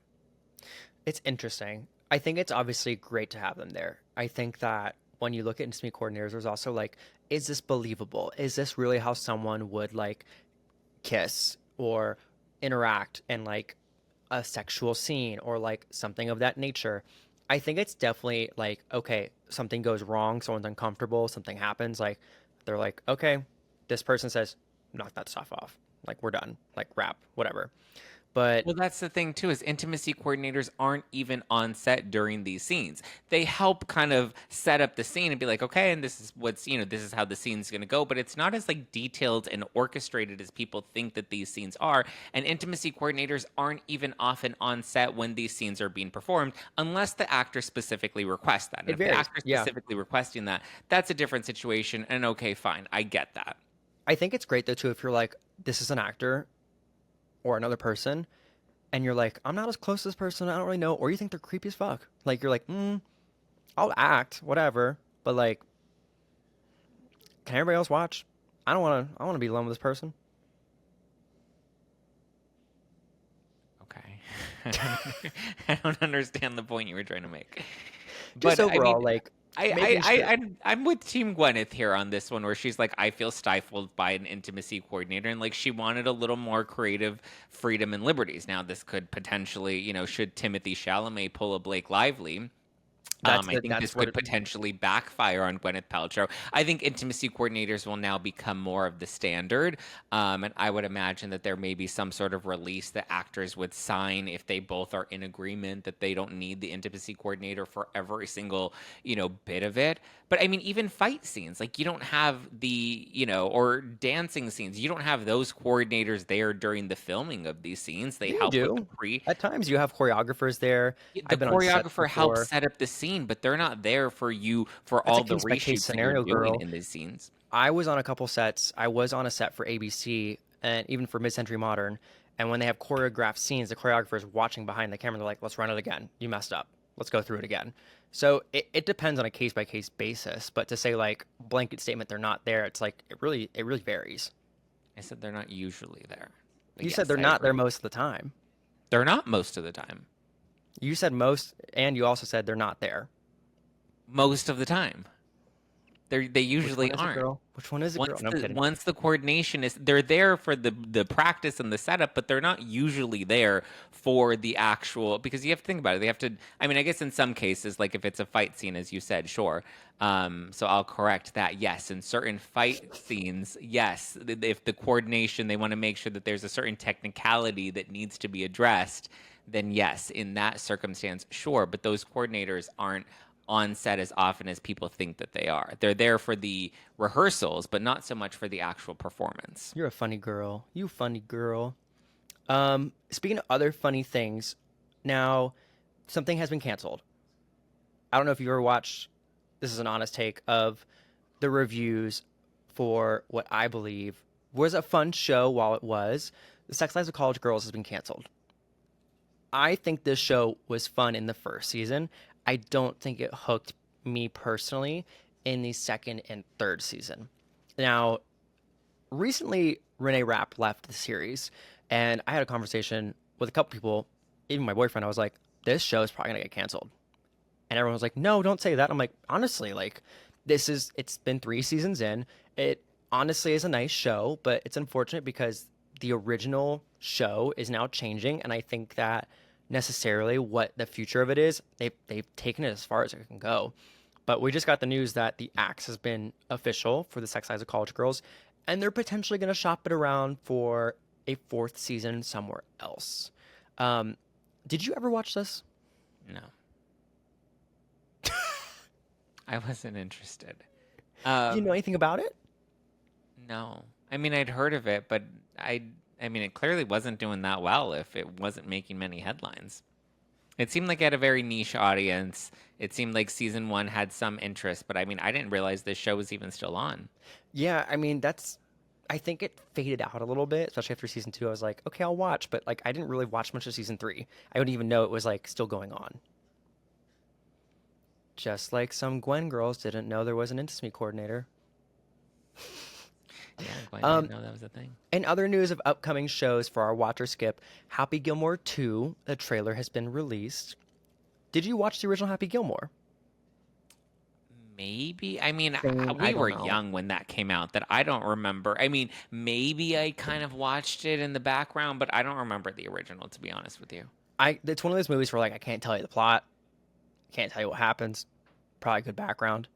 It's interesting. I think it's obviously great to have them there. I think that when you look at intimacy coordinators, there's also like, is this believable? Is this really how someone would like kiss or interact in like a sexual scene or like something of that nature? I think it's definitely like, okay, something goes wrong, someone's uncomfortable, something happens, like they're like, okay, this person says, knock that stuff off. Like we're done. Like wrap, whatever. But Well, that's the thing too, is intimacy coordinators aren't even on set during these scenes. They help kind of set up the scene and be like, okay, and this is this is how the scene's going to go, but it's not as like detailed and orchestrated as people think that these scenes are. And intimacy coordinators aren't even often on set when these scenes are being performed unless the actor specifically requests that. And it if the varies. actor Yeah. specifically requesting that, that's a different situation, and okay, fine. I get that. I think it's great though too if you're like, this is an actor or another person, and you're like, I'm not as close to this person, I don't really know, or you think they're creepy as fuck. Like you're like, I'll act, whatever, but like, can everybody else watch? I don't want to. I want to be alone with this person. Okay. I don't understand the point you were trying to make. Just But I overall, mean, like I, making I, sure. I, I'm with Team Gwyneth here on this one, where she's like, I feel stifled by an intimacy coordinator, and like she wanted a little more creative freedom and liberties. Now, this could potentially, should Timothy Chalamet pull a Blake Lively, I think this That's what could it, potentially backfire on Gwyneth Paltrow. I think intimacy coordinators will now become more of the standard. And I would imagine that there may be some sort of release that actors would sign if they both are in agreement that they don't need the intimacy coordinator for every single, bit of it. But I mean, even fight scenes, like you don't have or dancing scenes, you don't have those coordinators there during the filming of these scenes. They yeah, you help with the do. pre. At times, you have choreographers there. The I've been on sets choreographer helps before. set up the scene, but they're not there for you for That's a all the case by case reshoots that you're scenario, doing girl. in these scenes. I was on a couple sets. I was on a set for ABC and even for Mid Century Modern. And when they have choreographed scenes, the choreographer is watching behind the camera. They're like, let's run it again. You messed up. Let's go through it again. So it depends on a case by case basis. But to say like blanket statement they're not there, it's like it really varies. I said they're not usually there. But You said yes, they're I not there agree. most of the time. They're not most of the time. You said most, and you also said they're not there. Most of the time. They Which one usually is it, aren't. girl? Which one is it, girl? Once No, I'm the kidding. once the coordination is, they're there for the practice and the setup, but they're not usually there for the actual, because you have to think about it. They have to, I mean, I guess in some cases, like if it's a fight scene, as you said, sure. So I'll correct that. Yes, in certain fight scenes, yes, if the coordination, they want to make sure that there's a certain technicality that needs to be addressed, then yes, in that circumstance, sure. But those coordinators aren't on set as often as people think that they are. They're there for the rehearsals, but not so much for the actual performance. You're a funny girl. You funny girl. Speaking of other funny things, now something has been canceled. I don't know if you ever watched. This is an honest take of the reviews for what I believe was a fun show while it was. The Sex Lives of College Girls has been canceled. I think this show was fun in the first season. I don't think it hooked me personally in the second and third season. Now, recently, Renee Rapp left the series, and I had a conversation with a couple people, even my boyfriend. I was like, this show is probably going to get canceled. And everyone was like, no, don't say that. I'm like, honestly, like, it's been 3 seasons in. It honestly is a nice show, but it's unfortunate because the original show is now changing. And I think that necessarily what the future of it is, they've taken it as far as it can go. But we just got the news that the axe has been official for the Sex Lives of College Girls, and they're potentially going to shop it around for a fourth season somewhere else. Did you ever watch this? No. I wasn't interested. Did you know Um, anything about it? no. I mean, I'd heard of it, but I mean, it clearly wasn't doing that well if it wasn't making many headlines. It seemed like it had a very niche audience. It seemed like season one had some interest, but I mean, I didn't realize this show was even still on. Yeah, I mean I think it faded out a little bit, especially after season 2. I was like, okay, I'll watch, but like I didn't really watch much of season 3. I wouldn't even know it was like still going on. Just like some Gwen girls didn't know there was an intimacy coordinator. Yeah, Gwen didn't Um, know that was a thing. In other news of upcoming shows for our watch or skip, Happy Gilmore 2, the trailer has been released. Did you watch the original Happy Gilmore? Maybe. I mean, I we don't were know. young when that came out, that I don't remember. I mean, maybe I kind of watched it in the background, but I don't remember the original, to be honest with you. It's one of those movies where like I can't tell you the plot, can't tell you what happens. Probably good background.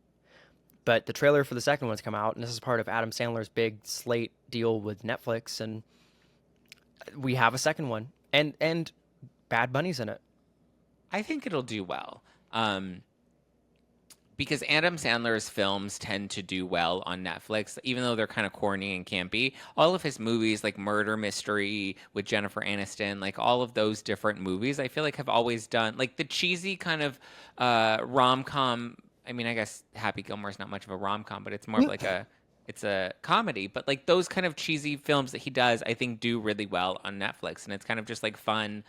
But the trailer for the second one's come out, and this is part of Adam Sandler's big slate deal with Netflix, and we have a second one, and Bad Bunny's in it. I think it'll do well. Because Adam Sandler's films tend to do well on Netflix, even though they're kind of corny and campy. All of his movies, like Murder Mystery with Jennifer Aniston, like all of those different movies, I feel like have always done like the cheesy kind of rom com. I mean, I guess Happy Gilmore is not much of a rom com, but it's more of like it's a comedy. But like those kind of cheesy films that he does, I think do really well on Netflix, and it's kind of just like fun,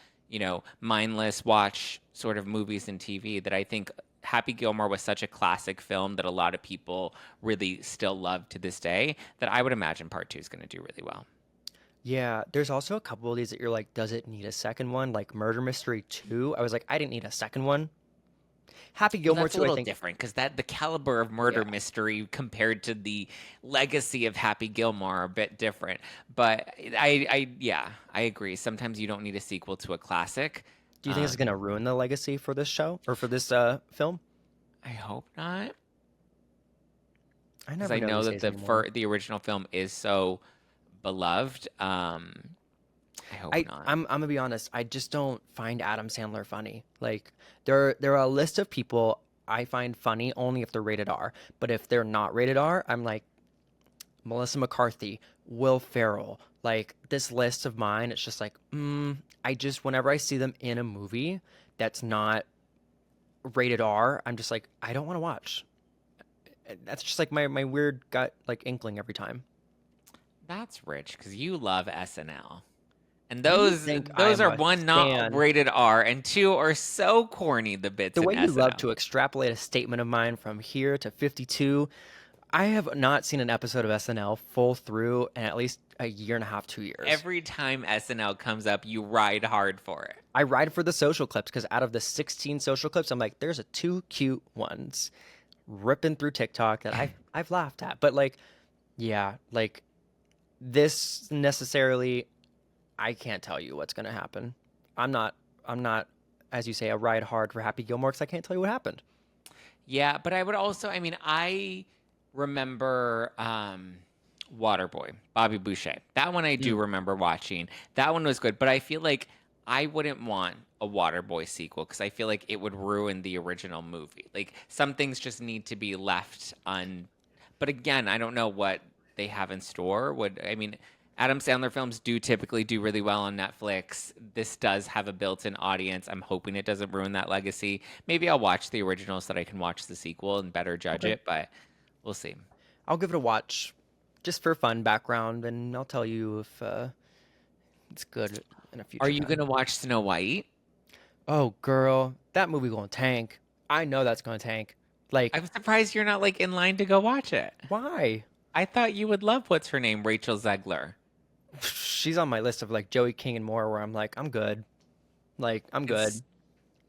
mindless watch sort of movies and TV that I think Happy Gilmore was such a classic film that a lot of people really still love to this day that I would imagine part two is going to do really well. Yeah, there's also a couple of these that you're like, does it need a second one? Like Murder Mystery 2. I was like, I didn't need a second one. Happy Well, Gilmore that's a 2, I little think. different because the caliber of Yeah. murder mystery compared to the legacy of Happy Gilmore are a bit different. But yeah, I agree. Sometimes you don't need a sequel to a classic. Do you think this is Um, gonna ruin the legacy for this show or for this film? I hope not, I because never I know know these that days anymore. the original film is so beloved. I hope not. I'm gonna be honest. I just don't find Adam Sandler funny. Like there are a list of people I find funny only if they're rated R. But if they're not rated R, I'm like Melissa McCarthy, Will Ferrell. Like this list of mine, it's just like, I just whenever I see them in a movie that's not rated R, I'm just like, I don't want to watch. That's just like my weird gut like inkling every time. That's rich because you love SNL. And You those think those I'm are a one not stan. rated R and two are so corny the bits The in way you love SNL. to extrapolate a statement of mine from here to 52, I have not seen an episode of SNL full through in at least a year and a half, 2 years. Every time SNL comes up, you ride hard for it. I ride for the social clips because out of the 16 social clips, I'm like, there's a two cute ones ripping through TikTok that I've laughed at. But like, yeah, like this necessarily, I can't tell you what's gonna happen. I'm not, as you say, a ride hard for Happy Gilmore because I can't tell you what happened. Yeah, but I would also, I remember Waterboy, Bobby Boucher. That one I do Mm. remember watching. That one was good, but I feel like I wouldn't want a Waterboy sequel because I feel like it would ruin the original movie. Like some things just need to be left un. But again, I don't know what they have in store. Adam Sandler films do typically do really well on Netflix. This does have a built-in audience. I'm hoping it doesn't ruin that legacy. Maybe I'll watch the original so that I can watch the sequel and better judge Okay. it, but we'll see. I'll give it a watch just for fun background, and I'll tell you if it's good in a Are future you time. gonna watch Snow White? Oh, girl, that movie gonna tank. I know that's gonna tank. Like, I'm surprised you're not like in line to go watch it. why? I thought you would love what's her name, Rachel Zegler. She's on my list of like Joey King and more, where I'm like, I'm good. Like, I'm good.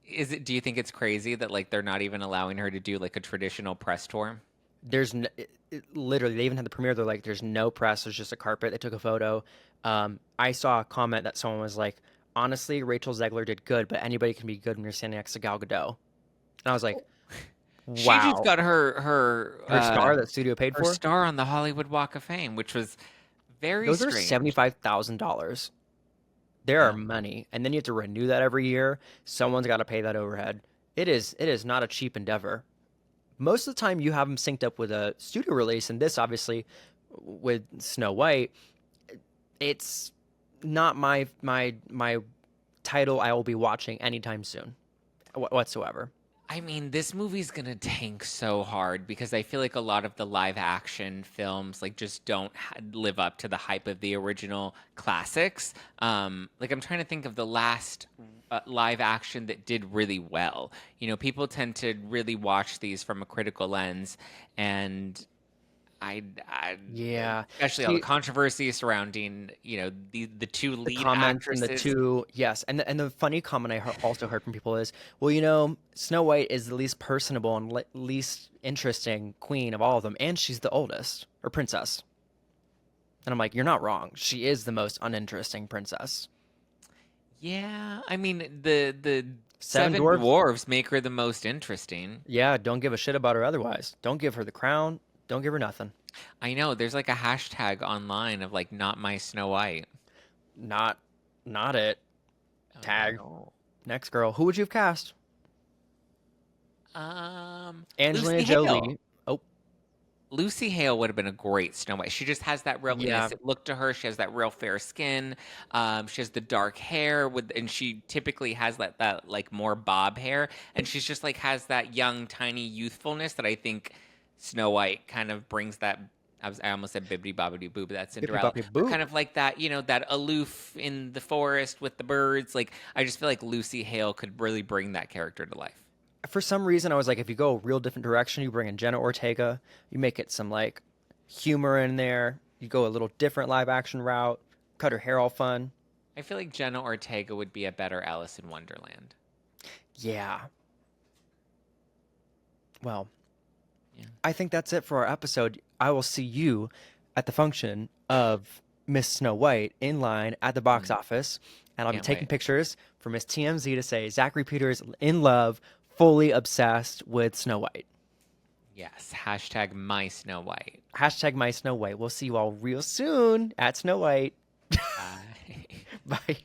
It's do you think it's crazy that like they're not even allowing her to do like a traditional press tour? Literally, they even had the premiere. They're like, there's no press. There's just a carpet. They took a photo. I saw a comment that someone was like, honestly, Rachel Zegler did good, but anybody can be good when you're standing next to Gal Gadot. And I was like, She just wow. got Her star that studio paid her for? star on the Hollywood Walk of Fame, which was very Those are strange. $75,000. There are Yeah. money, and then you have to renew that every year. Someone's got to pay that overhead. It is not a cheap endeavor. Most of the time, you have them synced up with a studio release, and this obviously with Snow White, it's not my title I will be watching anytime soon, whatsoever. I mean, this movie's gonna tank so hard because I feel like a lot of the live action films like just don't live up to the hype of the original classics. Like I'm trying to think of the last live action that did really well. People tend to really watch these from a critical lens, and I Yeah. especially all the See, controversy surrounding the two the lead comments and the actresses. two, yes, and the funny comment I also heard from people is, well, Snow White is the least personable and least interesting queen of all of them, and she's the oldest or princess. And I'm like, you're not wrong. She is the most uninteresting princess. Yeah, I mean the Seven seven dwarfs. dwarves make her the most interesting. Yeah, don't give a shit about her otherwise. Don't give her the crown. Don't give her nothing. I know there's like a hashtag online of like not my Snow White. Not, not it. Oh Tag. no. Next girl. Who would you have cast? Angelina Lucy Hale. Jolie. Oh, Lucy Hale would have been a great Snow White. She just has that real yeah. innocent look to her. She has that real fair skin. She has the dark hair and she typically has that like more bob hair, and she's just like has that young, tiny youthfulness that I think Snow White kind of brings that I almost said bibbidi bobbidi boo, but that's Bippy Cinderella. boppy Or boo. kind of like that, that aloof in the forest with the birds. Like, I just feel like Lucy Hale could really bring that character to life. For some reason, I was like, if you go a real different direction, you bring in Jenna Ortega, you make it some like humor in there, you go a little different live action route, cut her hair all fun. I feel like Jenna Ortega would be a better Alice in Wonderland. Yeah. Well, Yeah. I think that's it for our episode. I will see you at the function of Miss Snow White in line at the box office, and I'll be Can't taking wait. pictures for Miss TMZ to say Zachary Peters in love, fully obsessed with Snow White. Yes. Hashtag my Snow White. Hashtag my Snow White. We'll see you all real soon at Snow White. Bye. Bye.